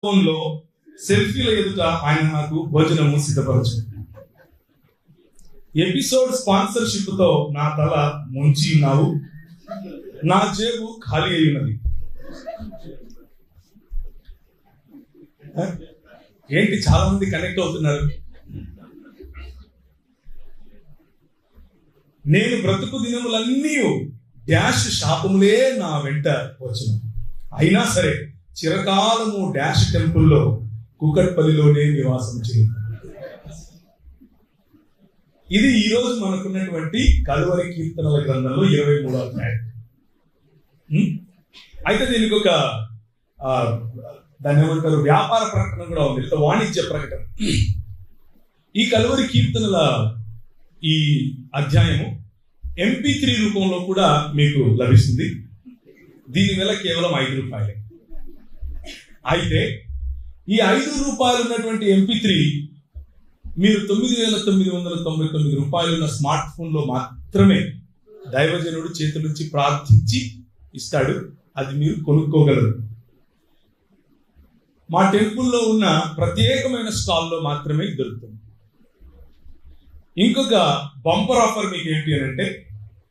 ఫోన్లో సెల్ఫీల ఎదుట ఆయన నాకు భోజనము సిద్ధపరచు. ఎపిసోడ్ స్పాన్సర్షిప్ తో నా తల ముంచి ఉన్నావు, నా జేబు ఖాళీ అయి ఉన్నది. ఏంటి చాలా మంది కనెక్ట్ అవుతున్నారు. నేను బ్రతుకు దినములన్నీ డాష్ శాపములే నా వెంట వచ్చిన, అయినా సరే చిరకాలము డాష్ టెంపుల్లో కుకట్పల్లిలోనే నివాసం చేయాలి. ఇది ఈ రోజు మనకున్నటువంటి కలువరి కీర్తనల గ్రంథంలో 23వ అధ్యాయం. అయితే దీనికి ఒక దాన్ని ఏమంటారు, వ్యాపార ప్రకటన కూడా ఉంది, వాణిజ్య ప్రకటన. ఈ కలువరి కీర్తనల ఈ అధ్యాయము MP3 రూపంలో కూడా మీకు లభిస్తుంది. దీని వేళ కేవలం ₹5. అయితే ఈ ₹5 ఉన్నటువంటి MP3 మీరు ₹9,999 ఉన్న స్మార్ట్ ఫోన్ లో మాత్రమే దైవజనుడు చేతుల నుంచి ప్రార్థించి ఇస్తాడు. అది మీరు కొనుక్కోగలరు. మా టెంపుల్లో ఉన్న ప్రత్యేకమైన స్టాల్లో మాత్రమే దొరుకుతుంది. ఇంకొక బంపర్ ఆఫర్ మీకు ఏంటి అని అంటే,